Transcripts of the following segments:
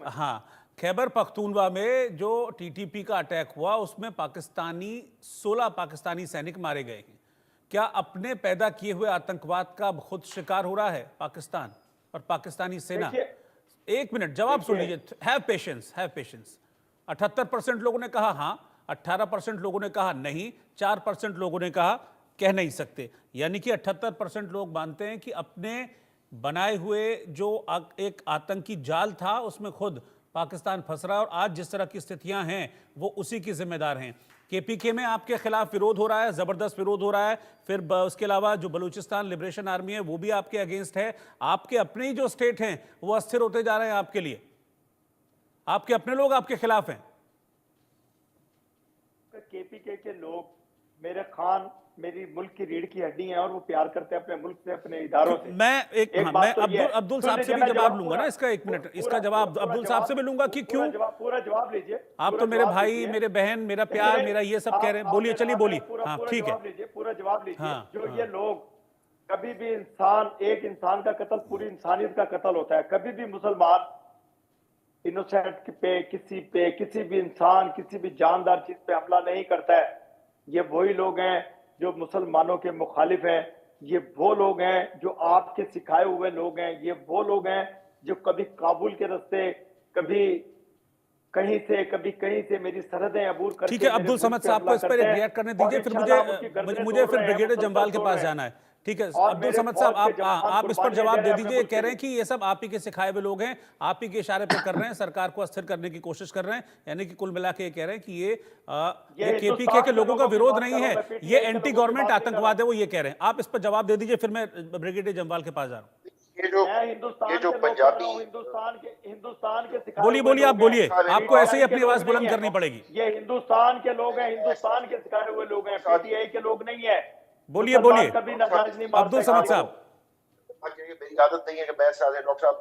हाँ, खैबर पख्तूनवा में जो टीटीपी का अटैक हुआ उसमें 16 पाकिस्तानी सैनिक मारे गए हैं। क्या अपने पैदा किए हुए आतंकवाद का खुद शिकार हो रहा है पाकिस्तान और पाकिस्तानी सेना? एक मिनट जवाब सुन लीजिए। Have patience, have patience. 78% लोगों ने कहा हाँ, 18% लोगों ने कहा नहीं, 4% लोगों ने कहा कह नहीं सकते। यानी कि 78% लोग मानते हैं कि अपने बनाए हुए जो एक आतंकी जाल था उसमें खुद पाकिस्तान फंस रहा है और आज जिस तरह की स्थितियां हैं वो उसी की जिम्मेदार हैं। केपीके में आपके खिलाफ विरोध हो रहा है, जबरदस्त विरोध हो रहा है। फिर उसके अलावा जो बलूचिस्तान लिबरेशन आर्मी है वो भी आपके अगेंस्ट है। आपके अपने ही जो स्टेट हैं वो अस्थिर होते जा रहे हैं आपके लिए। आपके अपने लोग आपके खिलाफ हैं। केपीके के लोग मेरे खान मेरी मुल्क की रीढ़ की हड्डी हैं और वो प्यार करते हैं अपने मुल्क से, अपने इदारों से। मैं अब्दुल साहब से भी जवाब लूंगा ना इसका। एक मिनट, इसका जवाब अब्दुल साहब से भी लूंगा कि क्यों। पूरा जवाब लीजिए। आप तो मेरे भाई, मेरे बहन, मेरा प्यार, मेरा ये सब कह रहे हैं। बोलिए, चलिए बोलिए। हाँ ठीक है, पूरा जवाब लीजिए। जो ये लोग, कभी भी एक इंसान का कत्ल पूरी इंसानियत का कत्ल होता है। कभी भी मुसलमान इनोसेंट पे किसी भी इंसान, किसी भी जानदार चीज पे हमला नहीं करता है। ये वही लोग हैं जो मुसलमानों के मुखालिफ हैं। ये वो लोग हैं जो आपके सिखाए हुए लोग हैं। ये वो लोग हैं जो कभी काबुल के रास्ते, कभी कहीं से मेरी सरहदें अबूर करके। ठीक है अब्दुल समद साहब को इस पर रिएक्ट करने दीजिए, फिर मुझे फिर ब्रिगेडियर जम्वाल के पास जाना है। ठीक है अब्दुल समद साहब, आप इस पर जवाब दे दीजिए। कह रहे हैं कि ये सब आप ही के सिखाए हुए लोग हैं, आप ही के इशारे पे कर रहे हैं, सरकार को अस्थिर करने की कोशिश कर रहे हैं। यानी कि कुल मिला के ये कह रहे हैं कि ये केपीके के लोगों का विरोध नहीं है, ये एंटी गवर्नमेंट आतंकवाद है, वो ये कह रहे हैं। आप इस पर जवाब दे दीजिए, फिर मैं ब्रिगेडियर जम्वाल के पास जा रहा हूँ। ये जो पंजाबी हिंदुस्तान के बोलिए आप बोलिए, आपको ऐसे ही अपनी आवाज बुलंद करनी पड़ेगी। ये हिंदुस्तान के लोग हैं, हिंदुस्तान के सिखाए हुए लोग हैं, पीटीआई के लोग नहीं है। बोलिए अब्दुल समद साहब। मेरी आदत नहीं है कि मैं डॉक्टर साहब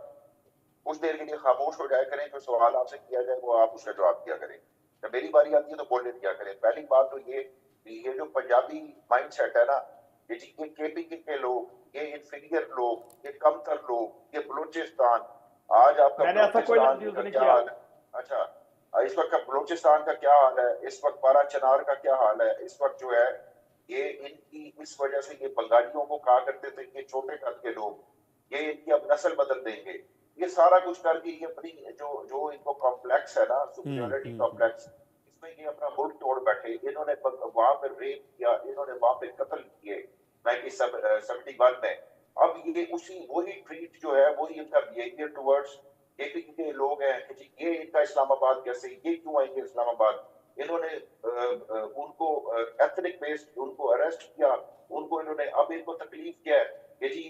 कुछ देर के लिए खामोश हो जाया करें, जो सवाल आपसे किया जाए वो आप उसका जवाब दिया करें। जब मेरी बारी आती है तो बोलने दिया करें। पहली बात तो ये जो पंजाबी माइंडसेट है ना, ये केपीके के लोग, ये इंफीरियर लोग, ये कमतर लोग, ये बलूचिस्तान, आज आपका बलूचिस्तान का क्या हाल है? अच्छा, इस वक्त बलूचिस्तान का क्या हाल है? इस वक्त बारा चनार का क्या हाल है? इस वक्त जो है ये इनकी इस वजह से ये बंगालियों को कहा करते थे ये छोटे कद के लोग, ये इनकी अब नस्ल बदल देंगे। ये सारा कुछ करके ये अपनी जो इनको कॉम्प्लेक्स है ना, सुपीरियरिटी कॉम्प्लेक्स, इसमें ये अपना मुल्क तोड़ बैठे। इन्होंने वहां पर रेप किया, इन्होंने वहां पे कत्ल किए 1971 में। अब ये वही ट्रीट जो है, वही इनका बिहेवियर टुवर्ड्स के लोग हैं कि जी ये इनका इस्लामाबाद कैसे, ये क्यों आएंगे इस्लामाबाद। इन्होंने उनको एथनिक बेस्ड उनको अरेस्ट किया, उनको इनको तकलीफ किया है कि जी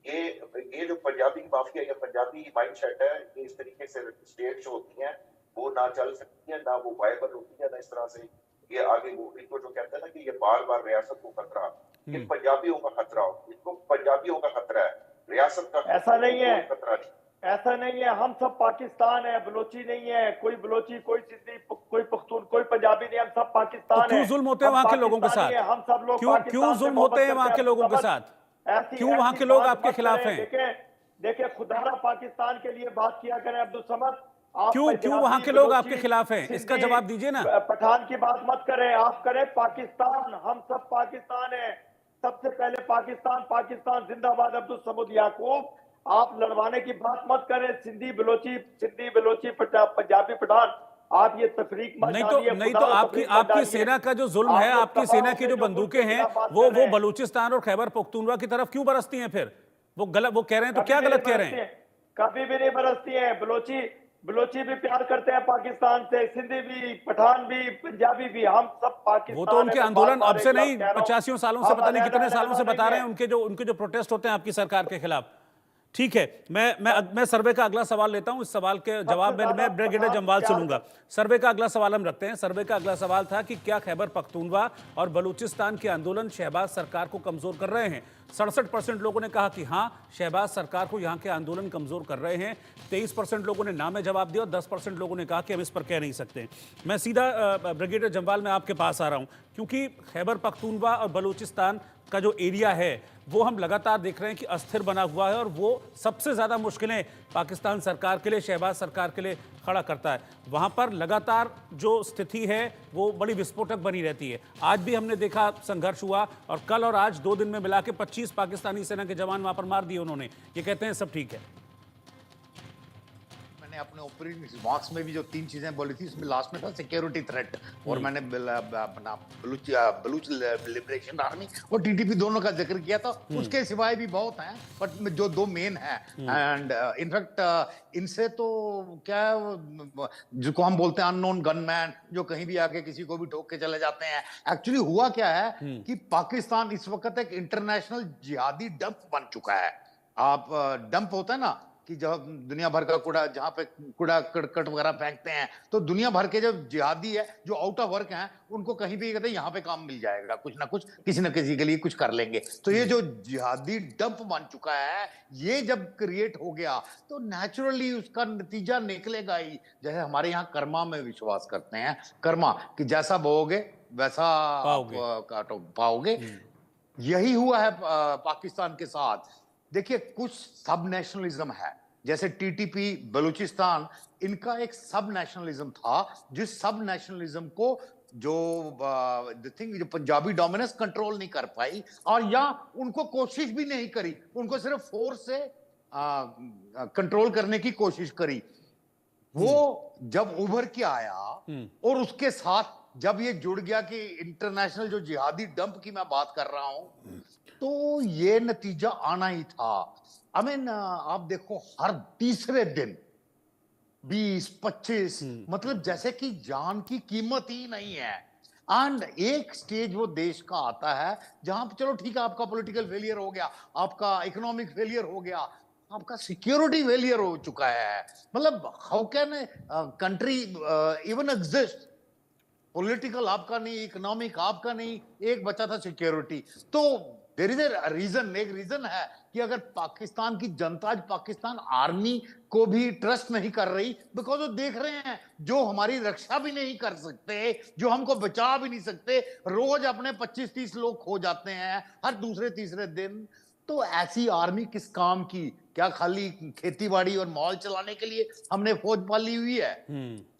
ये जो पंजाबी माफिया या पंजाबी माइंडसेट है, ये इस तरीके से स्टेट जो होती हैं वो ना चल सकती है, ना वो वायबल होती है, ना इस तरह से ये आगे वो इनको जो कहते हैं ना कि ये बार बार रियासत को खतरा, ये पंजाबियों का खतरा हो, इनको पंजाबियों का खतरा है, रियासत का ऐसा नहीं है, खतरा नहीं। ऐसा नहीं है। हम सब पाकिस्तान है, बलोची नहीं है। कोई बलोची, कोई सिंधी, कोई पख्तून, कोई पंजाबी नहीं, हम सब पाकिस्तान है। क्यों जुल्म होते हैं वहां के लोगों के साथ? हम सब लोग क्यों जुल्म होते हैं वहां के लोगों के साथ? क्यों वहां के लोग आपके खिलाफ हैं? देखिए खुदारा पाकिस्तान के लिए बात किया करें अब्दुल समद। क्यों वहां के लोग आपके खिलाफ हैं? इसका जवाब दीजिए ना। पठान की बात मत करें, आप करें पाकिस्तान। हम सब पाकिस्तान है। सबसे पहले पाकिस्तान जिंदाबाद। अब्दुल समद याकूब, आप लड़वाने की बात मत करें। सिंधी बलोची पंजाबी पठान, आप ये तफरीक मत डालिए। नहीं तो आपकी सेना का जो जुल्म है, आपकी सेना की जो बंदूकें हैं वो बलूचिस्तान और खैबर पख्तूनवा की तरफ क्यों बरसती हैं? फिर वो गलत वो कह रहे हैं तो क्या गलत कह रहे हैं? कभी भी नहीं बरसती है। बलोची भी प्यार करते हैं पाकिस्तान से, सिंधी भी, पठान भी, पंजाबी भी, हम सब पाकिस्तान। वो तो उनके आंदोलन अब से नहीं, 85 सालों से, पता नहीं कितने सालों से बता रहे हैं, उनके जो प्रोटेस्ट होते हैं आपकी सरकार के खिलाफ। ठीक है, मैं सर्वे का अगला सवाल लेता हूं। इस सवाल के जवाब मैं ब्रिगेडियर जम्वाल से लूंगा। सर्वे का अगला सवाल हम रखते हैं। सर्वे का अगला सवाल था कि क्या खैबर पख्तूनवा और बलूचिस्तान के आंदोलन शहबाज सरकार को कमजोर कर रहे हैं? 67% लोगों ने कहा कि हाँ, शहबाज सरकार को यहाँ के आंदोलन कमजोर कर रहे हैं। 23% लोगों ने ना में जवाब दिया और 10% लोगों ने कहा कि हम इस पर कह नहीं सकते। मैं सीधा ब्रिगेडियर जम्वाल में आपके पास आ रहा हूँ, क्योंकि खैबर पख्तूनवा और बलूचिस्तान का जो एरिया है वो हम लगातार देख रहे हैं कि अस्थिर बना हुआ है और वो सबसे ज़्यादा मुश्किलें पाकिस्तान सरकार के लिए, शहबाज सरकार के लिए खड़ा करता है। वहां पर लगातार जो स्थिति है वो बड़ी विस्फोटक बनी रहती है। आज भी हमने देखा संघर्ष हुआ और कल और आज 2 दिन में मिला के 25 पाकिस्तानी सेना के जवान वहां पर मार दिए उन्होंने। ये कहते हैं सब ठीक है। मैंने अपने ओपनिंग रिमार्क्स में भी जो 3 चीजें बोली थी उसमें लास्ट में था सिक्योरिटी थ्रेट, और मैंने अपना बलूच लिबरेशन आर्मी और टीटीपी दोनों का जिक्र किया था। उसके सिवाय भी बहुत हैं, बट जो 2 मेन हैं, एंड इनफैक्ट इनसे तो क्या जिसको हम बोलते हैं अननोन गनमैन, जो कहीं भी आके किसी को भी ठोक के चले जाते हैं। एक्चुअली हुआ क्या है कि पाकिस्तान इस वक्त एक इंटरनेशनल जिहादी डंप बन चुका है। आप डंप होता है ना कि जब दुनिया भर का कूड़ा, जहां पे कूड़ा करकट वगैरह फेंकते हैं, तो दुनिया भर के जो जिहादी है, जो आउट ऑफ वर्क हैं, उनको कहीं भी कहते हैं यहाँ पे काम मिल जाएगा, कुछ ना कुछ किसी न किसी के लिए कुछ कर लेंगे। तो ये जो जिहादी डंप बन चुका है, ये जब क्रिएट हो गया तो नेचुरली उसका नतीजा निकलेगा ही। जैसे हमारे यहाँ कर्मा में विश्वास करते हैं, कर्मा कि जैसा बोओगे वैसा पाओगे। यही हुआ है पाकिस्तान के साथ। देखिए, कुछ सब नेशनलिज्म है, जैसे टीटीपी बलूचिस्तान, इनका एक सब नेशनलिज्म था, जिस सब नेशनलिज्म को जो जो पंजाबी डोमिनेंस कंट्रोल नहीं कर पाई, और या उनको कोशिश भी नहीं करी, उनको सिर्फ फोर्स से कंट्रोल करने की कोशिश करी। वो जब उभर के आया और उसके साथ जब ये जुड़ गया कि इंटरनेशनल जो जिहादी डंप की मैं बात कर रहा हूं, तो ये नतीजा आना ही था। आई मीन, आप देखो हर तीसरे दिन 20-25, मतलब जैसे कि जान की कीमत ही नहीं है। एंड एक स्टेज वो देश का आता है जहां पे चलो ठीक है, आपका पॉलिटिकल फेलियर हो गया, आपका इकोनॉमिक फेलियर हो गया, आपका सिक्योरिटी फेलियर हो चुका है। मतलब how can country even exist? Political आपका नहीं, इकोनॉमिक आपका नहीं, एक बचा था सिक्योरिटी। तो देयर इज अ रीजन, एक रीजन है कि अगर पाकिस्तान की जनता आज पाकिस्तान आर्मी को भी ट्रस्ट नहीं कर रही, बिकॉज वो देख रहे हैं जो हमारी रक्षा भी नहीं कर सकते, जो हमको बचा भी नहीं सकते, रोज अपने 25-30 लोग खो जाते हैं हर दूसरे तीसरे दिन। तो ऐसी आर्मी किस काम की? क्या खाली खेती बाड़ी और मॉल चलाने के लिए हमने फौज पाली हुई है?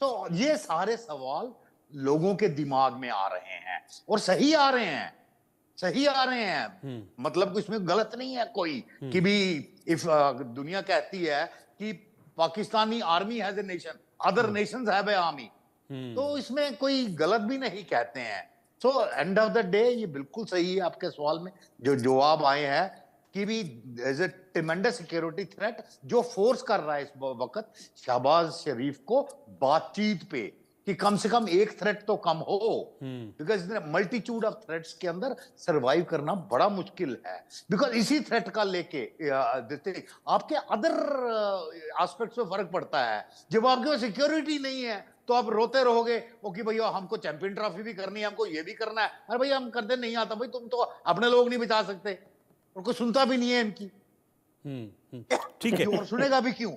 तो ये सारे सवाल लोगों के दिमाग में आ रहे हैं, और सही आ रहे हैं, सही आ रहे हैं। मतलब इसमें गलत नहीं है कोई कि भी इफ दुनिया कहती है कि Pakistani army has a nation, other Nations have a army, तो इसमें कोई गलत भी नहीं कहते हैं। So end of the day ये बिल्कुल सही है आपके सवाल में जो जवाब आए हैं कि भी as a tremendous security threat जो फोर्स कर रहा है इस वक्त शहबाज शरीफ को बातचीत पे कि कम से कम एक थ्रेट तो कम हो, बिकॉज मल्टीट्यूड ऑफ थ्रेट्स के अंदर सरवाइव करना बड़ा मुश्किल है। बिकॉज इसी थ्रेट का लेके आपके अदर एस्पेक्ट्स में फर्क पड़ता है। जब आपके पास सिक्योरिटी नहीं है तो आप रोते रहोगे वो कि भैया हमको चैंपियन ट्रॉफी भी करनी है, हमको ये भी करना है। अरे भैया हम करते नहीं आता, भाई तुम तो अपने लोग नहीं बचा सकते, और कोई सुनता भी नहीं है इनकी। ठीक है, और सुनेगा भी क्यों?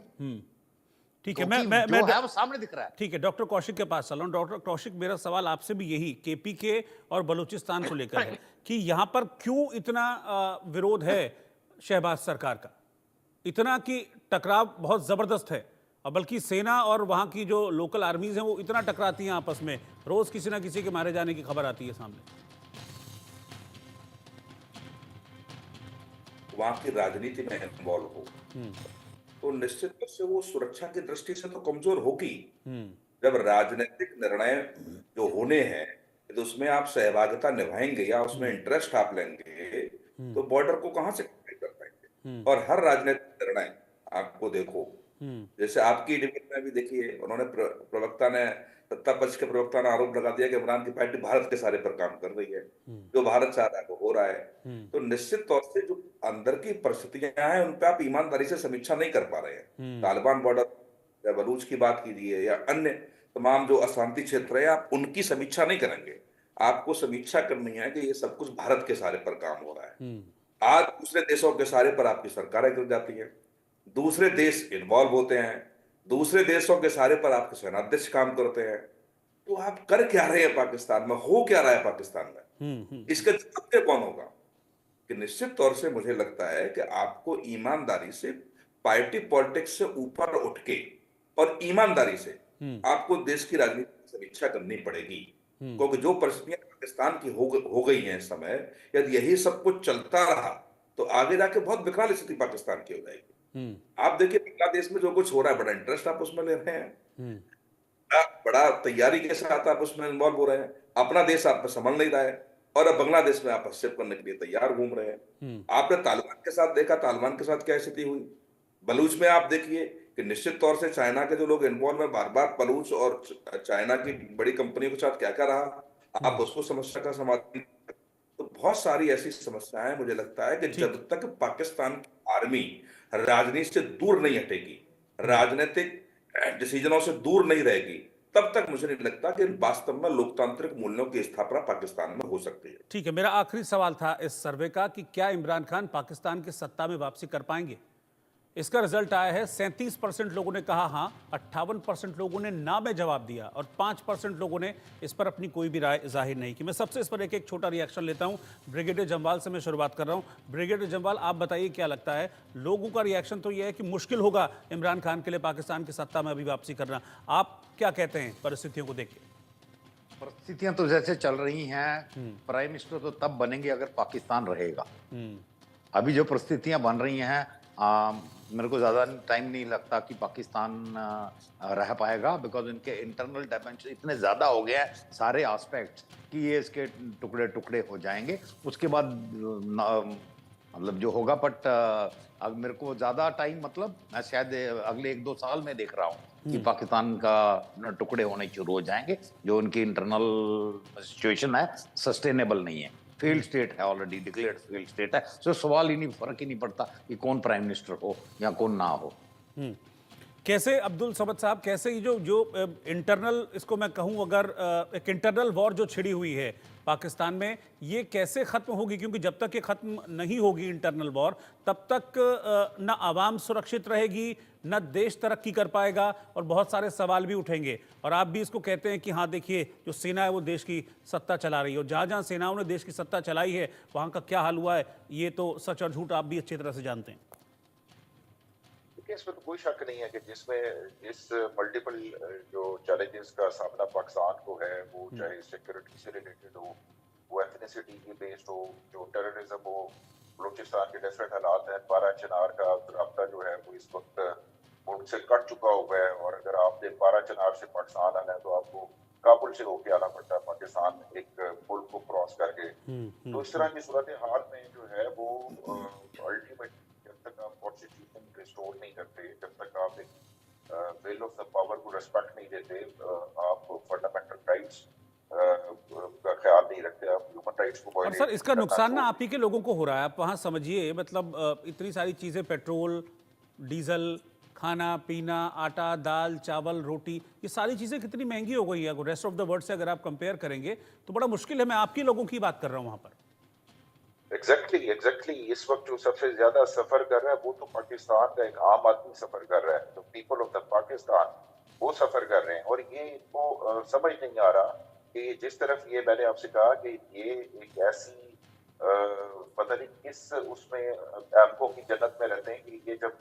ठीक है, मैं वो सामने दिख रहा है। ठीक है, डॉक्टर कौशिक के पास चलो। डॉक्टर कौशिक, मेरा सवाल आपसे भी यही केपी के और बलूचिस्तान को लेकर है कि यहाँ पर क्यों इतना विरोध है शहबाज सरकार का, इतना कि टकराव बहुत जबरदस्त है, और बल्कि सेना और वहाँ की जो लोकल आर्मीज हैं वो इतना टकराती हैं आपस में, रोज किसी ना किसी के मारे जाने की खबर आती है सामने। वहां की राजनीति में इन्वॉल्व हो तो निश्चित रूप से वो सुरक्षा की दृष्टि से तो कमजोर होगी। जब राजनीतिक निर्णय जो होने हैं तो उसमें आप सहभागिता निभाएंगे या उसमें इंटरेस्ट आप लेंगे तो बॉर्डर को कहां से कर पाएंगे। और हर राजनीतिक निर्णय आपको देखो, जैसे आपकी डिबेट में भी देखिए, उन्होंने प्रवक्ता ने, सत्ता पक्ष के प्रवक्ता ने आरोप लगा दिया कि इमरान की पार्टी भारत के सारे पर काम कर रही है, जो भारत चाह रहा है वो हो रहा है। तो निश्चित तौर से जो अंदर की परिस्थितियां हैं उन पर आप ईमानदारी से समीक्षा नहीं कर पा रहे हैं। तालिबान बॉर्डर या बलूच की बात कीजिए या अन्य तमाम जो अशांति क्षेत्र है, आप उनकी समीक्षा नहीं करेंगे। आपको समीक्षा करनी है कि ये सब कुछ भारत के सारे पर काम हो रहा है। आज दूसरे देशों के सारे पर आपकी सरकारें गिर जाती है, दूसरे देश इन्वॉल्व होते हैं, दूसरे देशों के सारे पर आपके सेनाध्यक्ष काम करते हैं। तो आप कर क्या रहे हैं पाकिस्तान में, हो क्या रहा है पाकिस्तान में, इसका जवाब कौन होगा? कि निश्चित तौर से मुझे लगता है कि आपको ईमानदारी से पार्टी पॉलिटिक्स से ऊपर उठ के और ईमानदारी से आपको देश की राजनीति की समीक्षा करनी पड़ेगी, क्योंकि जो परिस्थितियां पाकिस्तान की हो गई हैं इस समय, यदि यही सब कुछ चलता रहा तो आगे जाके बहुत विकराल स्थिति पाकिस्तान की हो जाएगी। आप देखिए बांग्लादेश में जो कुछ हो रहा है, बड़ा इंटरेस्ट आप उसमें ले रहे हैं, बड़ा तैयारी के साथ आप उसमें इन्वॉल्व हो रहे हैं, अपना देश आप में संभल नहीं रहा है और अब बांग्लादेश में आप हस्तक्षेप करने के लिए तैयार घूम रहे हैं। आपने तालिबान के साथ देखा, तालिबान के साथ क्या स्थिति हुई। बलूच में आप देखिए कि निश्चित तौर से चाइना के जो लोग इन्वॉल्व है, बार बार बलूच और चाइना की बड़ी कंपनियों के साथ क्या क्या रहा, आप उसको समस्या का समाधान। तो बहुत सारी ऐसी समस्याएं, मुझे लगता है कि जब तक पाकिस्तान की आर्मी राजनीति से दूर नहीं हटेगी, राजनीतिक डिसीजनों से दूर नहीं रहेगी, तब तक मुझे नहीं लगता कि वास्तव में लोकतांत्रिक मूल्यों की स्थापना पाकिस्तान में हो सकती है। ठीक है, मेरा आखिरी सवाल था इस सर्वे का कि क्या इमरान खान पाकिस्तान की सत्ता में वापसी कर पाएंगे। इसका रिजल्ट आया है 37% लोगों ने कहा हाँ, 58% लोगों ने ना में जवाब दिया और 5% लोगों ने इस पर अपनी कोई भी राय जाहिर नहीं की। मैं सबसे इस पर एक छोटा रिएक्शन लेता हूं। ब्रिगेडियर जम्वाल से मैं शुरुआत कर रहा हूं। ब्रिगेडियर जम्वाल, आप बताइए क्या लगता है, लोगों का रिएक्शन तो यह है कि मुश्किल होगा इमरान खान के लिए पाकिस्तान की सत्ता में अभी वापसी करना। आप क्या कहते हैं परिस्थितियों को देख के? परिस्थितियां तो जैसे चल रही हैं, प्राइम मिनिस्टर तो तब बनेंगे अगर पाकिस्तान रहेगा। अभी जो परिस्थितियां बन रही हैं, मेरे को ज़्यादा टाइम नहीं लगता कि पाकिस्तान रह पाएगा, बिकॉज इनके इंटरनल डायमेंशन इतने ज़्यादा हो गए हैं, सारे एस्पेक्ट, कि ये इसके टुकड़े टुकड़े हो जाएंगे। उसके बाद मतलब जो होगा, बट अब मेरे को ज़्यादा टाइम, मतलब मैं शायद अगले 1-2 साल में देख रहा हूँ कि पाकिस्तान का टुकड़े होने शुरू हो जाएंगे। जो उनकी इंटरनल सिचुएशन है सस्टेनेबल नहीं है, फेल्ड स्टेट है, ऑलरेडी डिक्लेयर्ड फेल्ड स्टेट है। सो सवाल ही नहीं, फर्क ही नहीं पड़ता कि कौन प्राइम मिनिस्टर हो या कौन ना हो। कैसे अब्दुल समद साहब, कैसे ये जो इंटरनल, इसको मैं कहूं अगर एक इंटरनल वॉर जो छिड़ी हुई है पाकिस्तान में, ये कैसे खत्म होगी? क्योंकि जब तक ये खत्म नहीं होगी इंटरनल वॉर, तब तक न आवाम सुरक्षित रहेगी, न देश तरक्की कर पाएगा और बहुत सारे सवाल भी उठेंगे। और आप भी इसको कहते हैं कि हाँ देखिए, जो सेना है वो देश की सत्ता चला रही है, और जहाँ जहाँ सेनाओं ने देश की सत्ता चलाई है वहाँ का क्या हाल हुआ है, ये तो सच और झूठ आप भी अच्छी तरह से जानते हैं। इसमें तो कोई शक नहीं है कि जिस मल्टीपल जो चैलेंजेस का सामना पाकिस्तान को है, वो चाहे सिक्योरिटी से रिलेटेड हो, वो एथनिसिटी के बेस्ड हो, जो टेररिज्म हो, बलूचिस्तान के डिफरेंट हालात हैं, पारा चिनार का राब्ता जो है वो इस वक्त मुल्क से कट चुका हुआ है। और अगर आपने पारा चिनार से पाकिस्तान आना है तो आपको काबुल से होके आना पड़ता है पाकिस्तान, एक पुल को क्रॉस करके। तो इस तरह की सूरत हाल में जो है वो अल्टीमेट, जब तक आप कॉन्स्टिट्यूशन रिस्टोर नहीं करते, जब तक आप एक विल ऑफ द पावर को रेस्पेक्ट नहीं देते, आप फंडामेंटल राइट्स का ख्याल नहीं रखते, आप ह्यूमन राइट्स को। और सर, इसका नुकसान ना आप ही के लोगों को हो रहा है। आप वहाँ समझिए, मतलब इतनी सारी चीज़ें, पेट्रोल, डीजल, खाना पीना, आटा, दाल, चावल, रोटी, ये सारी चीज़ें कितनी महंगी हो गई है रेस्ट ऑफ द वर्ल्ड से अगर आप कंपेयर करेंगे तो बड़ा मुश्किल है। मैं आपके लोगों की बात कर रहा हूँ वहाँ पर। एग्जैक्टली इस वक्त जो सबसे ज्यादा सफर कर रहा है वो तो पाकिस्तान का एक आम आदमी सफर कर रहा है, तो पीपल ऑफ द पाकिस्तान वो सफर कर रहे हैं। और ये इनको समझ नहीं आ रहा कि जिस तरफ ये, मैंने आपसे कहा कि ये एक ऐसी पता नहीं किस उसमें आंखों की जन्नत में रहते हैं कि ये जब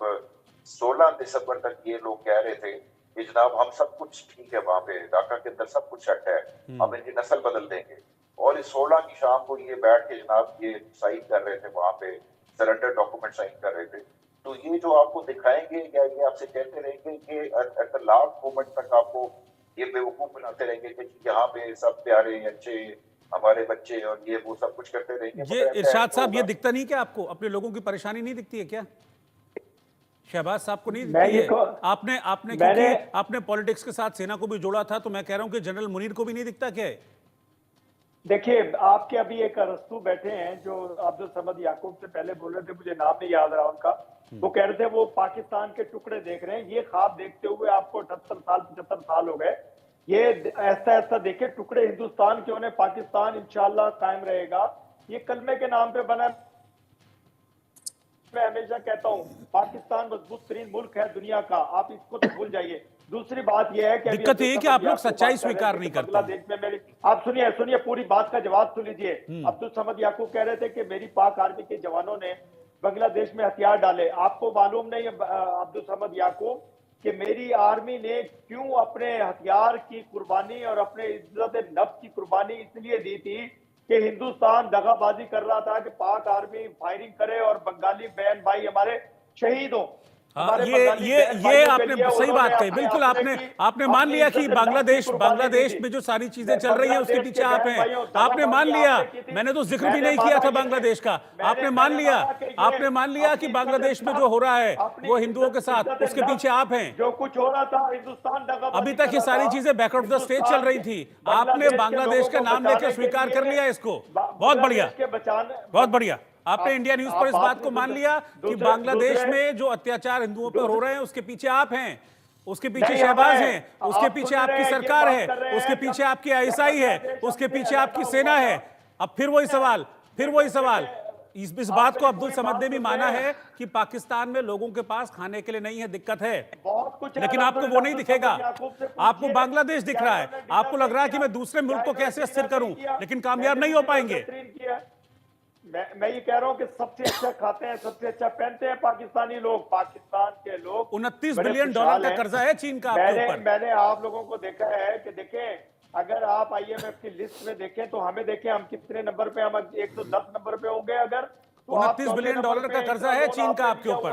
16 दिसंबर तक ये लोग कह रहे थे कि जनाब हम सब कुछ ठीक है, वहां पे ढाका के अंदर सब कुछ सेट है, हम इनकी नस्ल बदल देंगे, और इस 16 की शाम को ये बैठ के जनाब ये साइन कर रहे थे, वहां पे सरेंडर डॉक्यूमेंट साइन कर रहे थे। तो ये जो आपको दिखाएंगे या ये आपसे कहते रहेंगे कि एट द लास्ट मोमेंट तक आपको ये बेवकूफ बनाते रहेंगे कि यहाँ पे सब प्यारे अच्छे हमारे बच्चे और ये वो सब कुछ करते रहेंगे। ये इरशाद साहब, ये दिखता नहीं क्या आपको? अपने लोगों की परेशानी नहीं दिखती है क्या? शहबाज साहब को नहीं दिखती है? आपने क्योंकि आपने पॉलिटिक्स के साथ सेना को भी जोड़ा था, तो मैं कह रहा हूं कि जनरल मुनीर को भी नहीं दिखता क्या है? देखिए, आपके अभी एक अरस्तू बैठे हैं जो अब्दुल समद याकूब से पहले बोल रहे थे, मुझे नाम नहीं याद रहा उनका। वो कह रहे थे वो पाकिस्तान के टुकड़े देख रहे हैं। ये ख्वाब देखते हुए आपको 78 साल 75 साल हो गए। ये ऐसा ऐसा देखे टुकड़े हिंदुस्तान के होने, पाकिस्तान इंशाल्लाह कायम रहेगा। ये कलमे के नाम पे बना। मैं हमेशा कहता हूँ पाकिस्तान मजबूत तरीन मुल्क है दुनिया का, आप इसको तो भूल जाइए। दूसरी बात यह है कि दिक्कत ये है कि आप लोग सच्चाई स्वीकार नहीं करते। बांग्लादेश में मेरी, आप सुनिए पूरी बात का जवाब सुन लीजिए। अब्दुल समद याकूब कह रहे थे कि मेरी पाक आर्मी के जवानों ने बांग्लादेश में हथियार डाले। आपको मालूम नहीं अब्दुल समद याकूब कि मेरी आर्मी ने क्यों अपने हथियार की कुर्बानी और अपने इज्जत नफ्स की कुर्बानी इसलिए दी थी कि हिंदुस्तान दगाबाजी कर रहा था कि पाक आर्मी फायरिंग करे और बंगाली बहन भाई हमारे शहीद हो। हाँ, ये आपने सही बात कही, बिल्कुल आपने मान लिया कि बांग्लादेश में जो सारी चीजें चल रही है उसके पीछे आप हैं, आपने मान लिया। मैंने तो जिक्र भी नहीं किया था बांग्लादेश का। आपने मान लिया कि बांग्लादेश में जो हो रहा है वो हिंदुओं के साथ, उसके पीछे आप हैं। जो कुछ हो रहा था हिंदुस्तान अभी तक ये सारी चीजें बैक ऑफ द स्टेज चल रही थी, आपने बांग्लादेश का नाम लेकर स्वीकार कर लिया इसको। बहुत बढ़िया, बहुत बढ़िया। आपने इंडिया न्यूज पर इस बात को मान लिया कि बांग्लादेश में जो अत्याचार हिंदुओं पर हो रहे हैं उसके पीछे आप हैं, उसके पीछे शहबाज हैं, उसके पीछे आपकी सरकार है, उसके पीछे आपकी आईएसआई है, उसके पीछे आपकी सेना है। अब फिर वही सवाल इस बात को अब्दुल समद ने भी माना है कि पाकिस्तान में लोगों के पास खाने के लिए नहीं है, दिक्कत है, लेकिन आपको वो नहीं दिखेगा। आपको बांग्लादेश दिख रहा है, आपको लग रहा है कि मैं दूसरे मुल्क को कैसे स्थिर करूं, लेकिन कामयाब नहीं हो पाएंगे। मैं ये कह रहा हूँ कि सबसे अच्छा खाते हैं, सबसे अच्छा पहनते हैं पाकिस्तानी लोग। पाकिस्तान के लोग 29 बिलियन डॉलर का कर्जा है चीन का आपके ऊपर। मैंने आप लोगों को देखा है कि देखें, अगर आप IMF की लिस्ट में देखें तो हमें देखें हम कितने नंबर पे, हम 110 नंबर पे होंगे। अगर तो 29 बिलियन डॉलर का कर्जा है चीन का आपके ऊपर।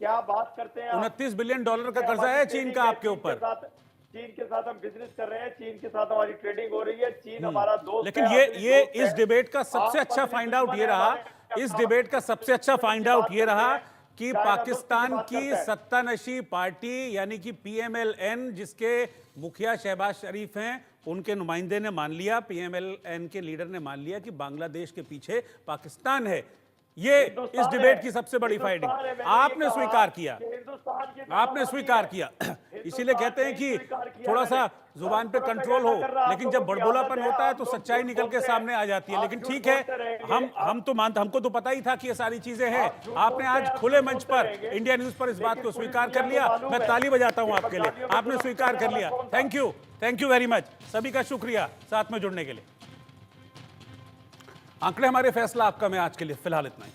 क्या बात करते हैं? 29 बिलियन डॉलर का कर्जा है चीन का आपके ऊपर। चीन के साथ हम बिजनेस कर रहे हैं, चीन के साथ हमारी ट्रेडिंग हो रही है, चीन हमारा दोस्त। लेकिन ये इस डिबेट का सबसे अच्छा फाइंड आउट ये रहा, इस डिबेट का सबसे अच्छा फाइंड आउट ये रहा कि पाकिस्तान की सत्तानशी पार्टी यानी कि PMLN, जिसके मुखिया शहबाज शरीफ हैं, उनके नुमाइंदे ने मान लिया, PMLN के लीडर ने मान लिया कि बांग्लादेश के पीछे पाकिस्तान है। ये इस डिबेट की सबसे बड़ी फाइंडिंग आपने स्वीकार किया। इसीलिए कहते हैं कि थोड़ा सा जुबान पे कंट्रोल हो, लेकिन जब बड़बोलापन होता है तो सच्चाई निकल के सामने आ जाती है। लेकिन ठीक है, हमको तो पता ही था कि ये सारी चीजें हैं। आपने आज खुले मंच पर इंडिया न्यूज पर इस बात को स्वीकार कर लिया। मैं ताली बजाता हूं आपके लिए, आपने स्वीकार कर लिया। थैंक यू वेरी मच, सभी का शुक्रिया साथ में जुड़ने के लिए। आंकड़े हमारे फैसला आपका में आज के लिए फिलहाल इतना ही।